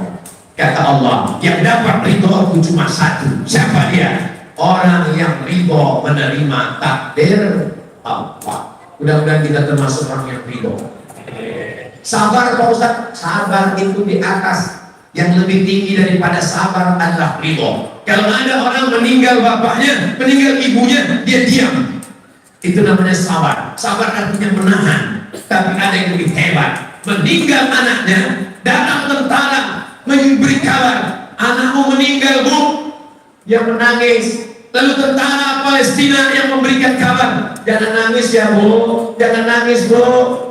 Kata Allah, yang dapat ridho itu cuma satu. Siapa dia? Orang yang ridho menerima takdir Allah. Mudah-mudahan kita termasuk orang yang ridho. Sabar Pak Ustaz, sabar itu di atas. Yang lebih tinggi daripada sabar adalah ridho. Kalau ada orang meninggal bapaknya, meninggal ibunya, dia diam. Itu namanya sabar. Sabar artinya menahan. Tapi ada yang lebih hebat. Meninggal anaknya, datang tentara memberi kabar, anakmu meninggal bu, yang menangis. Lalu tentara Palestina yang memberikan kabar, jangan nangis ya bu, jangan nangis bu,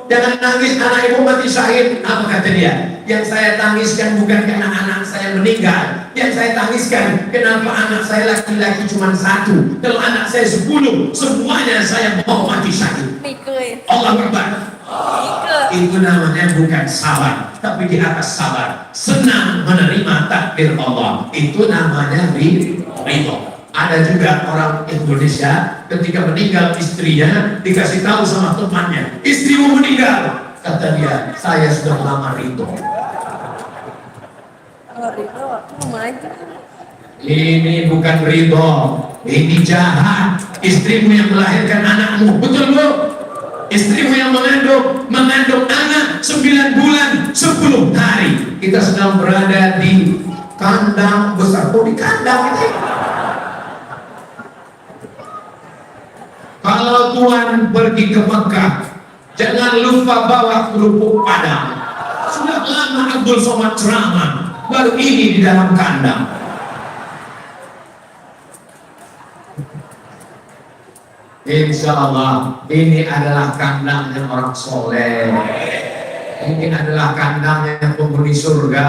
jangan nangis, anak ibu mati syahid. Apa kata dia? Yang saya tangiskan bukan karena anak saya meninggal, yang saya tangiskan kenapa anak saya laki-laki cuma satu, kalau anak saya 10, semuanya saya mau mati syahid. Allah Akbar. Itu namanya bukan sabar, tapi di atas sabar senang menerima takdir Allah. Itu namanya ridho. Ada juga orang Indonesia ketika meninggal istrinya dikasih tahu sama temannya, istrimu meninggal. Kata dia, saya sudah lama ridho. Ini bukan ridho, ini jahat. Istrimu yang melahirkan anakmu, betul bu? Istrimu yang mengandung anak 9 bulan 10 hari. Kita sedang berada di kandang besar. Oh, di kandang itu. Kalau Tuhan pergi ke Mekah, jangan lupa bawa kerupuk Padang. Sudah lama Abdul Somad ceramah, baru ini di dalam kandang. Insya Allah ini adalah kandangnya orang soleh. Ini adalah kandangnya penghuni surga.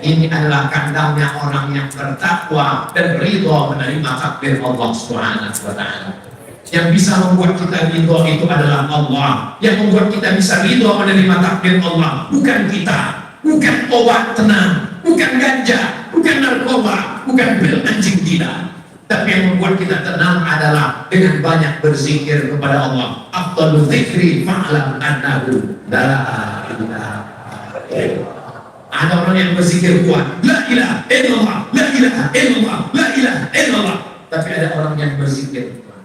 Ini adalah kandangnya orang yang bertakwa dan ridho menerima takdir Allah Subhanahu wa Ta'ala. Yang bisa membuat kita ridho itu adalah Allah. Yang membuat kita bisa ridho menerima takdir Allah bukan kita, bukan obat tenang, bukan ganja, bukan narkoba, bukan pil anjing tidak. Tapi yang membuat kita tenang adalah dengan banyak berzikir kepada Allah. Afdhalu dzikri fa'lam annahu la ilaha illallah. Ada orang yang berzikir kuat, la ilaha illallah, la ilaha illallah, la ilaha illallah. Tapi ada orang yang berzikir kuat.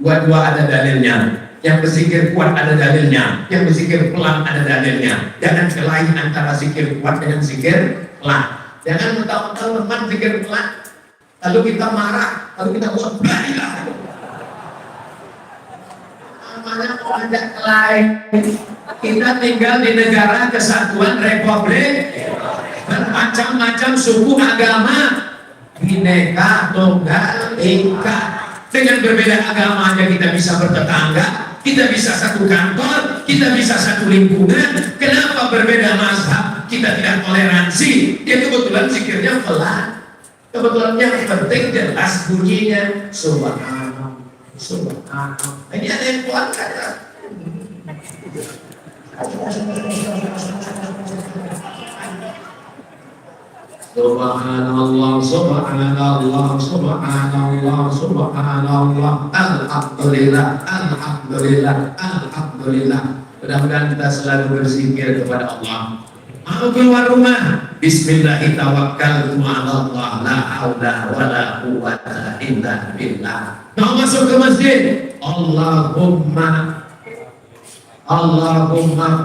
Dua-dua ada dalilnya. Yang berzikir kuat ada dalilnya, yang berzikir pelan ada dalilnya. Jangan kelain antara zikir kuat dengan zikir pelan. Jangan mentang-mentang teman zikir pelan, lalu kita marah, lalu kita buat la ilaha. Namanya mau ajak kelain. Kita tinggal di negara kesatuan Republik, bermacam-macam suku agama, bineka tunggal ika. Dengan berbeda agama aja kita bisa bertetangga, kita bisa satu kantor, kita bisa satu lingkungan. Kenapa berbeda mazhab kita tidak toleransi? Ya kebetulan zikirnya pelan, kebetulan yang penting jelas bunyinya subhanallah, subhanallah. Ini ada yang kuat kan? Subhanallah, subhanallah, subhanallah, subhanallah, alhamdulillah, alhamdulillah, alhamdulillah. Mudah-mudahan kita selalu berzikir kepada Allah. Mau keluar rumah, bismillahirrahmanirrahim, Allah, la haula wala quwwata illa billah. Mau masuk ke masjid, Allahumma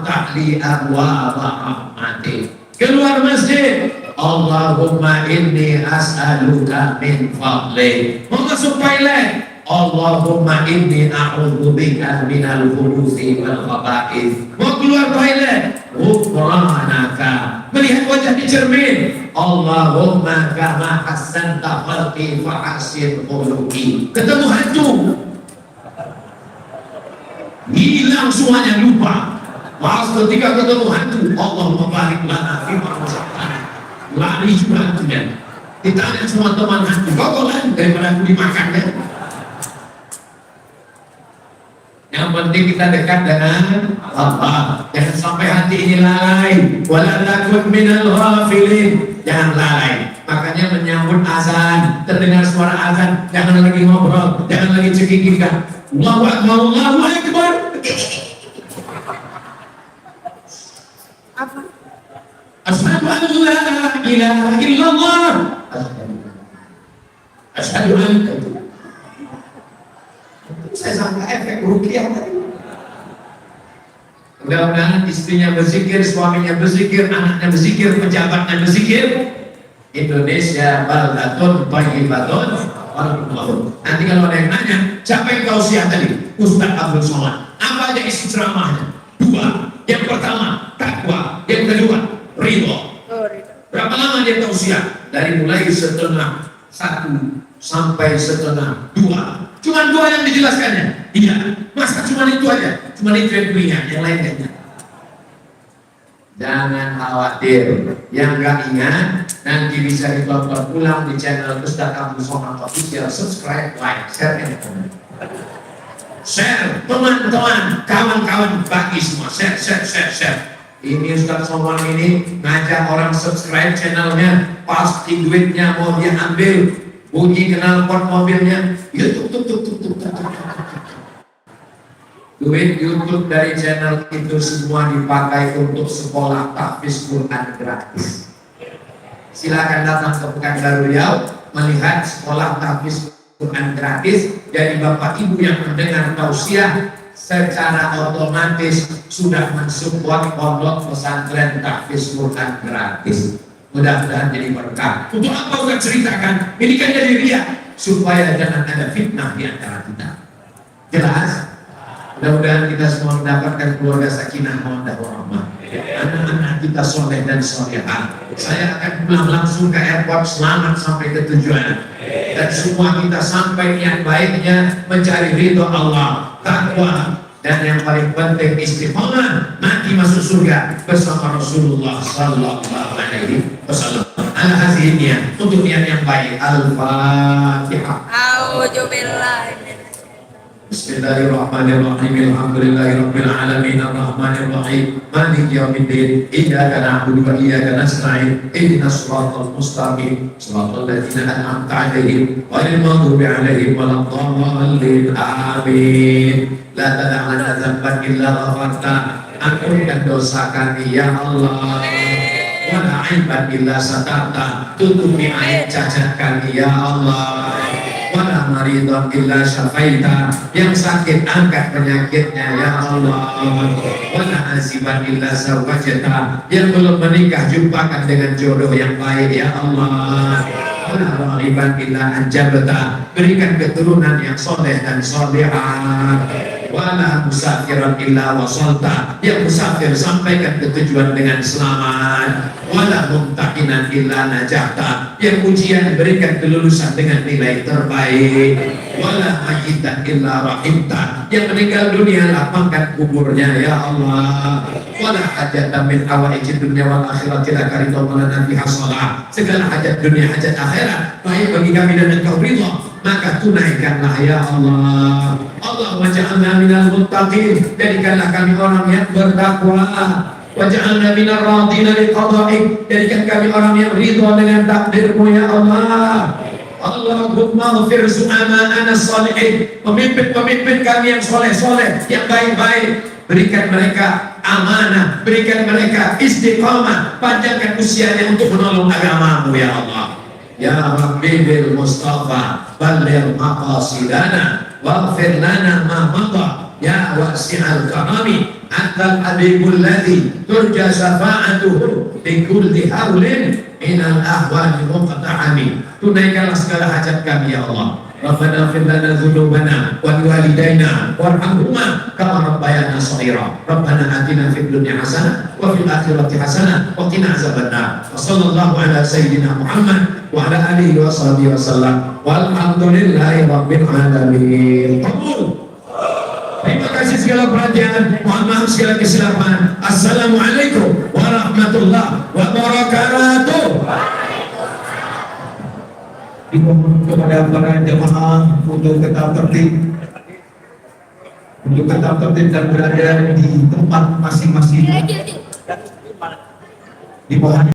ta'li abwaaba rahmatik. Keluar masjid, Allahumma inni as'aluka min fadlik. Mau masuk toilet, Allahumma inni a'udzubika minal khubuthi wal khaba'ith. Mau keluar toilet, ghufranaka. Melihat wajah di cermin, Allahumma kama hassanta khalqi fa ahsin khuluqi. Ketemu hantu, hilang semuanya, lupa. Pas ketika ketemu hantu, Allahumma barik lana fi ma razaqtana. Lari juga hantunya. Ditanya semua teman hantu, kau lari daripada aku dimakan ya. Yang penting kita dekat dengan Allah. Jangan sampai hati ini lalai. Wala takun minal ghafilin. Jangan lalai. Makanya menyambut azan, terdengar suara azan, jangan lagi ngobrol, jangan lagi cekikikan. Allahu Akbar, Allahu Akbar. Asyhadu an la ilaha illallah. Asyhadu an. Saya sangka efek ruqyah tadi. Mudah-mudahan istrinya berzikir, suaminya berzikir, anaknya berzikir, pejabatnya berzikir. Indonesia baldatun thayyibatun. Nanti kalau ada yang nanya, siapa yang tausiah tadi? Ustaz Abdul Somad. Apa aja isi ceramahnya? Dua. Yang pertama, takwa. Yang kedua, ridho. Berapa lama dia tausiah? Dari mulai setengah satu sampai setengah dua. Cuma dua yang dijelaskannya. Iya. Masa cuma itu aja? Cuma itu yang punya, yang lainnya. Jangan khawatir. Yang nggak ingat nanti bisa ditonton ulang di channel Ustaz Abdul Somad Official. Subscribe, like, share, and comment. Share, teman-teman, kawan-kawan, bagi semua. Share. Ini Ustaz Somad ini ngajak orang subscribe channelnya, pasti duitnya mau dia ambil. Bunyi knalpot mobilnya, YouTube. Duit YouTube dari channel itu semua dipakai untuk sekolah tahfiz Quran gratis. Silakan datang ke Pekanbaru Riau melihat sekolah tahfiz Quran gratis. Jadi Bapak Ibu yang mendengar tausiah secara otomatis sudah mensupport pondok pesantren tahfiz Quran gratis. Mudah-mudahan jadi berkah. Untuk apa udah ceritakan? Ini kan jadi riya supaya jangan ada fitnah di antara kita. Jelas? Mudah-mudahan kita semua mendapatkan keluarga sakinah mawaddah warahmah. Anak-anak kita soleh dan solehah. Saya akan pulang langsung ke airport selamat sampai ke tujuan. Dan semua kita sampai yang baiknya mencari ridho Allah, takwa, dan yang paling penting istiqomah nanti masuk surga bersama Rasulullah Sallallahu Alaihi Wasallam. Al-Haziniya untuk yang baik. Al-Fatihah. A'udzubillahi. Bismillahirrahmanirrahim. Alhamdulillahirabbil alamin arrahmanir rahim maliki yaumiddin iyyaka na'budu wa iyyaka nasta'in ihdinas siratal mustaqim siratal ladzina an'amta 'alaihim ghairil maghdubi 'alaihim waladdallin amin. La tad'alna dzamban illa ghafarta, ampunkan dosa kami ya Allah. Wala aiban illa satarta, tutupi aib cacat kami ya Allah. Wala maridhan illa syafaita, yang sakit angkat penyakitnya ya Allah. Wala aziban illa zawajata, yang belum menikah jumpakan dengan jodoh yang baik ya Allah. Wala rahiban illa anjabata, berikan keturunan yang soleh dan solehah. Wala musafiran illa wasalta, yang musafir sampaikan ke tujuan dengan selamat. Wala mumtahinan illa najahta, yang ujian berikan kelulusan dengan nilai terbaik. Wala mayitan illa rahimta, yang meninggal dunia lapangkan kuburnya ya Allah. Wala hajatan min hawaijid dunya wal akhirati laka ridha wa lana fiha shalah, segala hajat dunia hajat akhirat baik bagi kami dan engkau ridha, maka tunaikanlah ya Allah. Allahumma ja'alna minal muttaqin, jadikanlah kami orang yang bertakwa. Waj'alna minar radina liqada'ik, jadikan kami orang yang ridha dengan takdirmu ya Allah. Allahumma ghfir su'ama'ana salihin, pemimpin-pemimpin kami yang soleh-soleh, yang baik-baik, berikan mereka amanah, berikan mereka istiqamah, panjangkan usianya untuk menolong agamamu ya Allah. Ya Rabbi bil Mustafa balligh maqasidana waghfir lana ma madha ya wasi'al karami antal habibul ladzi turja syafa'atuhu bi kulli haulin minal ahwali muqta'ami. Tunaikanlah segala hajat kami ya Allah. Rabbana ighfir lana dzunubana wa liwalidayna warhamhuma kama rabbayana shaghira. Rabbana atina fid dunya hasanah wa fil akhirati hasanah wa qina azabannar. Wa sallallahu ala sayyidina Muhammad wa ala alihi wa sahbihi wasallam. Walhamdulillahi rabbil alamin. Terima kasih segala perhatian, mohon maaf segala kesilapan. Assalamualaikum warahmatullahi wabarakatuh. Dimohon kepada para jemaah untuk tetap tertib, dan berada di tempat masing-masing. Dimohon